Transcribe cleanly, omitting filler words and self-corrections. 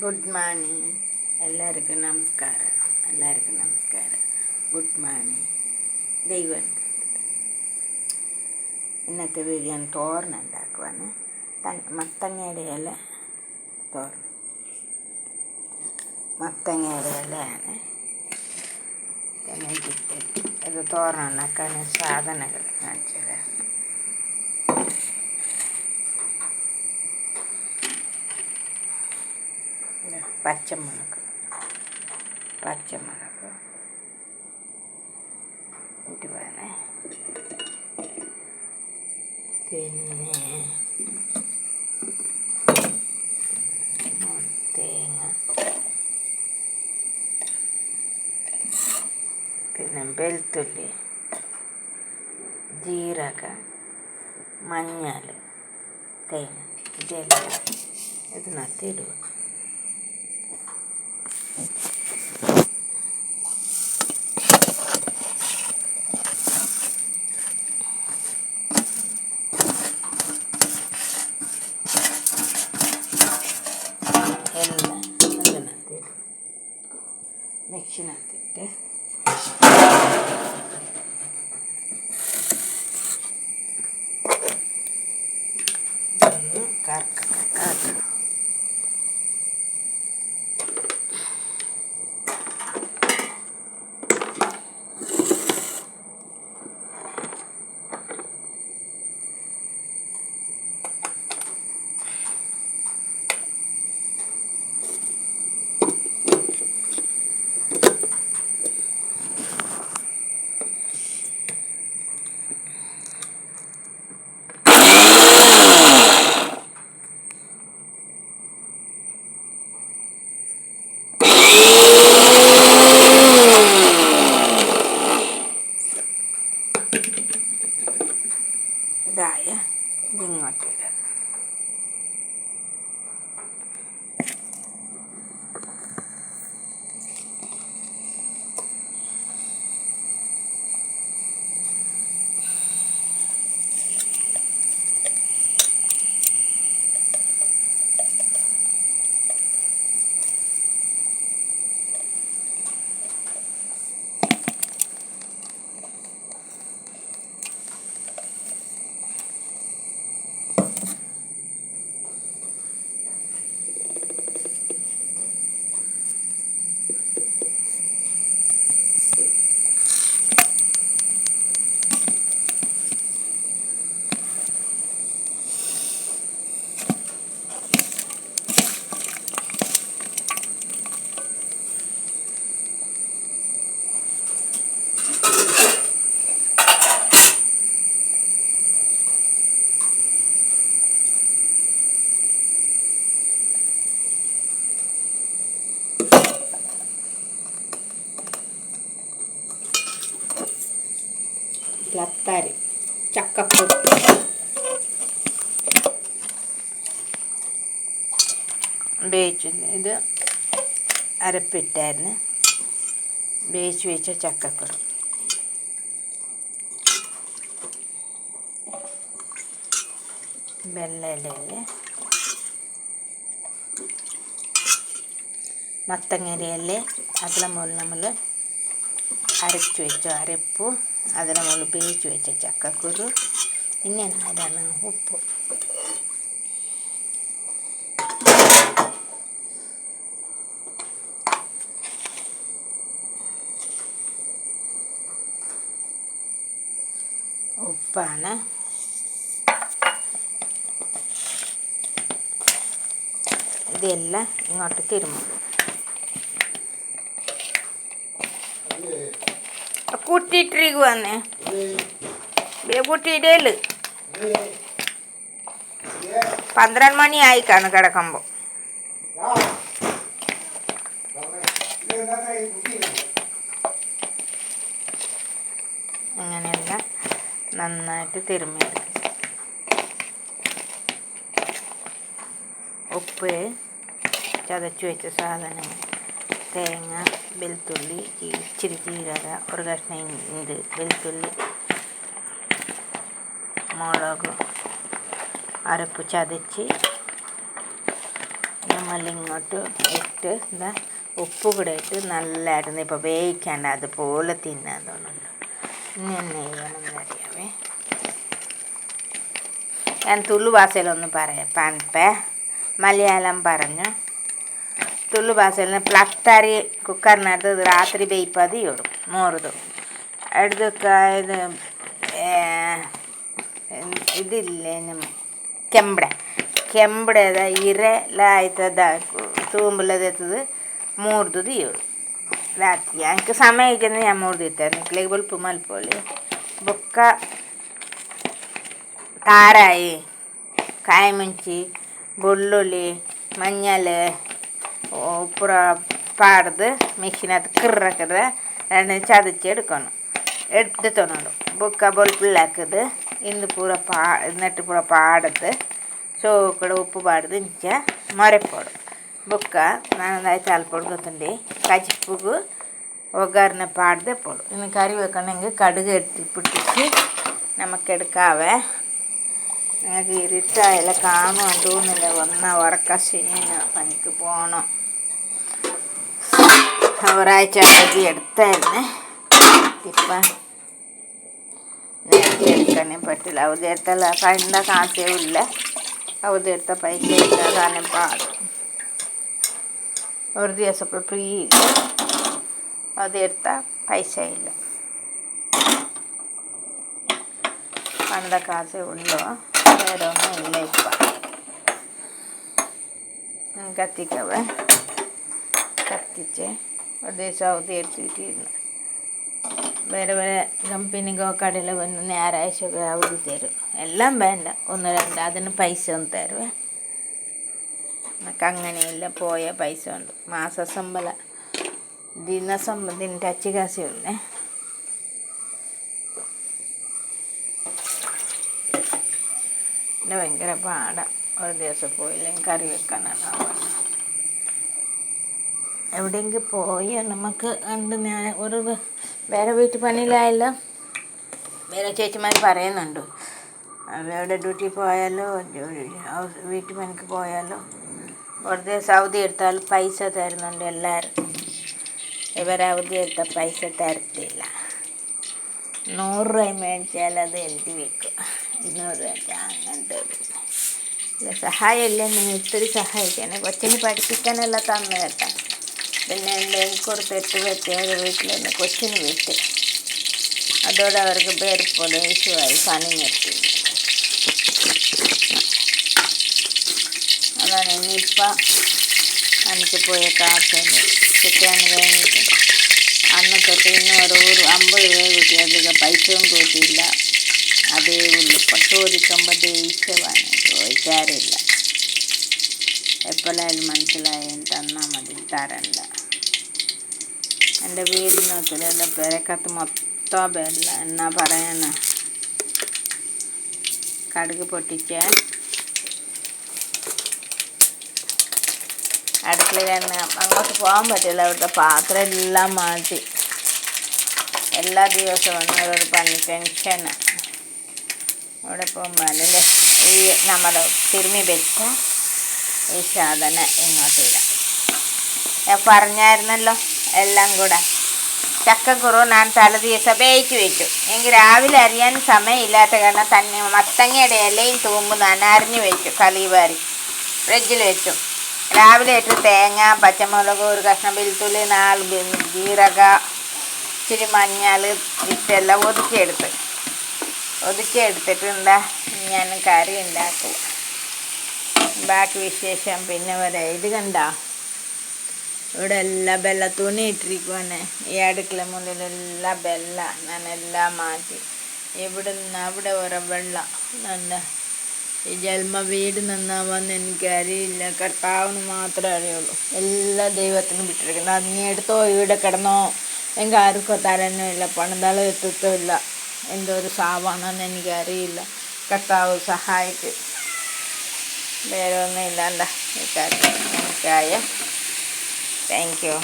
Good morning. എല്ലാവർക്കും നമസ്കാരം. Good morning. ദൈവം ഇന്നത്തെ വീഡിയോ തോരൻ ഉണ്ടാക്കുവാണ്. മത്തങ്ങയുടെ ഇല തോരൻ. മത്തങ്ങയുടെ ഇലയാണ് ഇത് തോരൻ ഉണ്ടാക്കാൻ സാധനങ്ങൾ കാണിച്ചു തരാം. പച്ചമുളക് ഇത് വേണേ. പിന്നെ തേങ്ങ, പിന്നെ വെളുത്തുള്ളി, ജീരകം, മഞ്ഞൾ, തേങ്ങ ഇതെല്ലാം ഇതിനകത്ത് ഇടുക. എല്ലാം അതിനകത്ത് ഇടും. മിക്സിനകത്തിട്ട് കറക്കണം. ഇതായ ഇതിങ്ങോട്ടിടാം. ലത്താരി ചക്കപ്പൊടി വേവിച്ചിരുന്നു. ഇത് അരപ്പിട്ടായിരുന്നു വേവിച്ച് വെച്ച ചക്കക്കുരു. വെള്ളയിലയിൽ മത്തങ്ങയിലയിൽ അതിലെ മുകളിൽ നമ്മൾ അരച്ച് വെച്ച അരപ്പ്, അതിന് മുകളിൽ വേവിച്ച് വെച്ച ചക്കക്കുരു, പിന്നെ ഇടാണ് ഉപ്പ്. ഉപ്പാണ്. ഇതെല്ലാം ഇങ്ങോട്ട് തിരുമും. കൂട്ടിയിട്ടിരിക്കുക വന്നേ കൂട്ടിയിടേല് 12 മണിയായി കാണും കിടക്കുമ്പോൾ. അങ്ങനെയെല്ലാം നന്നായിട്ട് തിരുമ്മിയെടുക്കും. ഉപ്പ്, ചതച്ച് വെച്ച സാധനങ്ങൾ, തേങ്ങ, വെളുത്തുള്ളി, ഇച്ചിരി ജീരക, ഒരു കഷ്ണം ഇത് വെളുത്തുള്ളി, മുളക്, അരപ്പ് ചതച്ച് മല്ലി ഇങ്ങോട്ട് ഇട്ട് എന്താ ഉപ്പ് കൂടെ ഇട്ട് നല്ലതായിരുന്നു. ഇപ്പോൾ വേവിക്കാണ്ട് അതുപോലെ തിന്നാൻ തോന്നുന്നുണ്ട്. ഇനി എന്നെ ചെയ്യണമെന്ന് അറിയാവേ. ഞാൻ തുളു ഭാഷയിലൊന്ന് പറയാം. പൺപേ മലയാളം പറഞ്ഞു ತುಳು ಭಾಷೆಯಲ್ಲಿ ಪ್ಲಕ್ತಾರಿ ಕುಕ್ಕರ್ನದ್ದು ರಾತ್ರಿ ಬೇಯ್ಪದು ಇವರು ಮೂರದು ಅಡ್ದಕ್ಕೆ ಇದಿಲ್ಲ ನಮ್ಮ ಕೆಂಬಡೆದ ಇರೆಲ್ಲ ಆಯ್ತದ ತೂಂಬಲದೆತ್ತದು ಮೂರ್ದು ಇವರು ರಾತ್ರಿ ಅಂಕ ಸಮಯಕ್ಕೆ ഞാൻ ಮೂರ್ದಿರ್ತಾರೆ ನಿಕ್ಲಿಗೆ ಬಲ್ಪು ಮಲ್ಪೊಳಿ ಬೊಕ್ಕ ತಾರಾಯಿ ಕಾಯಿ ಮುಂಚಿ ಬೆಳ್ಳುಳ್ಳಿ മഞ്ഞൾ ഉപ്പുറ പാടത് മിക്സിനകത്ത് കിറക്കത് രണ്ട് ചതച്ചെടുക്കണം എടുത്തിട്ടുണ്ട് ബുക്ക ബൊൽപ്പിള്ളാക്കത് ഇന്ന് എന്നിട്ട് പൂര പാടത്ത് ചോക്കട ഉപ്പ് പാടത് ಇಂಚ ಮೊರೆಪೋಡು ಬುಕ್ಕ ನಾನು ಚಾಲ್ಪೊಡು ಗೊತ್ತುಂಡಿ ಕಜಿಪ್ಪುಗು ಒಗ್ಗರಣೆ ಪಾಡ್ದೆ ಪೋಡು ಇನ್ನು ಕರಿ വെക്കണമെങ്കിൽ കടുക് പൊട്ടിച്ച് നമുക്കെടുക്കാവേ. ഞങ്ങൾക്ക് ഇരുട്ടായാലും കാണുവാൻ തോന്നില്ല. ഉറക്ക ക്ഷീണ പണിക്ക് പോകണം. ഒരാഴ്ച അവധി എടുത്തായിരുന്നേ. ഇപ്പം നേരത്തെ എടുക്കാനേ പറ്റില്ല. അവധി എടുത്താൽ കണ്ട കാശവും ഇല്ല. അവധി എടുത്ത പൈസ ഇല്ലാതാനും പാടും. ഒരു ദിവസം ഇപ്പോൾ ഫ്രീ ഇല്ല. അവധി എടുത്താൽ പൈസ ഇല്ല. പണ്ട കാശേ ഉള്ളോ വേറെ ഒന്നും ഇല്ല. ഇപ്പം കത്തിക്കവേ കത്തിച്ച് ഒരു ദിവസം അവധി എടുത്തിട്ടിരുന്നു. വേറെ വേറെ കമ്പനിക്കോ കടയിൽ വന്ന് ഞായറാഴ്ചയൊക്കെ അവധി തരും. എല്ലാം വേണ്ട, ഒന്ന് രണ്ട് അതിന് പൈസ ഒന്നും തരുവേ. നമുക്ക് അങ്ങനെയില്ല. പോയ പൈസ ഉണ്ട്. മാസശമ്പളം ദിനശമ്പളത്തിന് ടച്ച് കാശുള്ളേ. ഭയങ്കര പാടാണ്. ഒരു ദിവസം പോയില്ലെങ്കിൽ കറി വെക്കാനാണ്. എവിടെയെങ്കിലും പോയാൽ നമുക്ക് ഉണ്ട്. ഞാൻ ഒരു വേറെ വീട്ടു പണിയിലായല്ലോ. വേറെ ചേച്ചിമാർ പറയുന്നുണ്ട് അവരുടെ ഡ്യൂട്ടി പോയാലോ വീട്ടു പണിക്ക് പോയാലോ ഒരു ദിവസം അവധി എടുത്താൽ പൈസ തരുന്നുണ്ട് എല്ലാവരും. ഇവരെ അവധി എടുത്താൽ പൈസ തരത്തില്ല. 100 രൂപ മേടിച്ചാൽ അത് എഴുതി വെക്കും. 200 രൂപ അങ്ങനത്തെ ഇല്ല. സഹായം ഇല്ല. നിങ്ങൾ ഇത്തിരി സഹായിക്കാനെ കൊച്ചിന് പഠിപ്പിക്കാനെല്ലാം തന്നു കേട്ടാ. പിന്നെ എന്തെങ്കിലും കൊടുത്തിട്ട് വെട്ടിയത് വീട്ടിൽ തന്നെ കൊച്ചിന് വിട്ട്. അതോടെ അവർക്ക് പേരിപ്പോലെ യേശുവായി പണി നിർത്തി. അതാണ് ഇനിയിപ്പം എനിക്ക് പോയ കാശൊന്നും കിട്ടാൻ കഴിഞ്ഞിട്ട് അന്ന് തൊട്ട് ഇന്ന് ഒരു 50 രൂപ കിട്ടിയതൊക്കെ പൈസയും കൂട്ടിയില്ല. അതേ ഉള്ളൂ. ചോദിക്കുമ്പോൾ ദേഷ്യമാണ്. ചോദിക്കാറില്ല. എപ്പോഴായാലും മനസ്സിലായി തന്നാൽ മതി. തരണ്ട. എൻ്റെ വീട് നോക്കില്ല. എൻ്റെ പെരക്കകത്ത് മൊത്തം ബെല്ല. എന്നാ പറയാന. കടുക് പൊട്ടിച്ച് അടുക്കളയിൽ തന്നെ അങ്ങോട്ട് പോകാൻ പറ്റില്ല. അവിടുത്തെ പാത്രം എല്ലാം മാറ്റി. എല്ലാ ദിവസവും ഒരു പണി ടെൻഷനാണ്. അവിടെ പോകുമ്പോൾ അതിൻ്റെ ഈ നമ്മൾ തിരുമ്മി വെച്ച ഈ സാധനം ഇങ്ങോട്ട് ഇടാം. ഞാൻ പറഞ്ഞായിരുന്നല്ലോ എല്ലാം കൂടെ. ചക്കക്കുറു ഞാൻ തലേ ദിവസം വേവിച്ച് വെച്ചു. എനിക്ക് രാവിലെ അരിയാൻ സമയമില്ലാത്ത കാരണം തന്നെ മത്തങ്ങയുടെ ഇലയും തൂമ്പ് ഞാൻ അരിഞ്ഞു വെച്ചു. കളിവാരി ഫ്രിഡ്ജിൽ വെച്ചു. രാവിലെ ഇട്ട് തേങ്ങ, പച്ചമുളക്, ഒരു കഷ്ണം വെളുത്തുള്ളി, 4 ജീരക, ഇച്ചിരി മഞ്ഞൾ ഇട്ടെല്ലാം ഒതുക്കിയെടുത്തിട്ട് എന്താ ഞാൻ കറി ഉണ്ടാക്കുക. ബാക്കി വിശേഷം പിന്നെ വരെ. ഇത് കണ്ട ഇവിടെ എല്ലാം വെള്ള തുണി ഇട്ടിരിക്കുവാണ്. ഈ അടുക്കള മുന്നിലെല്ലാം വെള്ള. ഞാനെല്ലാം മാറ്റി. ഇവിടുന്ന് അവിടെ ഓരോ വെള്ളം. നല്ല ഈ ജന്മ വീട് നന്നാവാന്ന് എനിക്കറിയില്ല. കർത്താവിന് മാത്രമേ അറിയുള്ളൂ. എല്ലാ ദൈവത്തിനും വിട്ടിരിക്കുന്നു. അത് നീ എടുത്തോ ഇവിടെ കിടന്നോ എങ്കിൽ ആർക്കും തരനുമില്ല. പണിതാളും എത്തത്തുമില്ല. എന്തോ ഒരു സാവാണെന്ന് എനിക്കറിയില്ല. കർത്താവ് സഹായിക്കും. വേറെ ഒന്നും ഇല്ലാണ്ട ഈ കാര്യം എനിക്കായ. Thank you.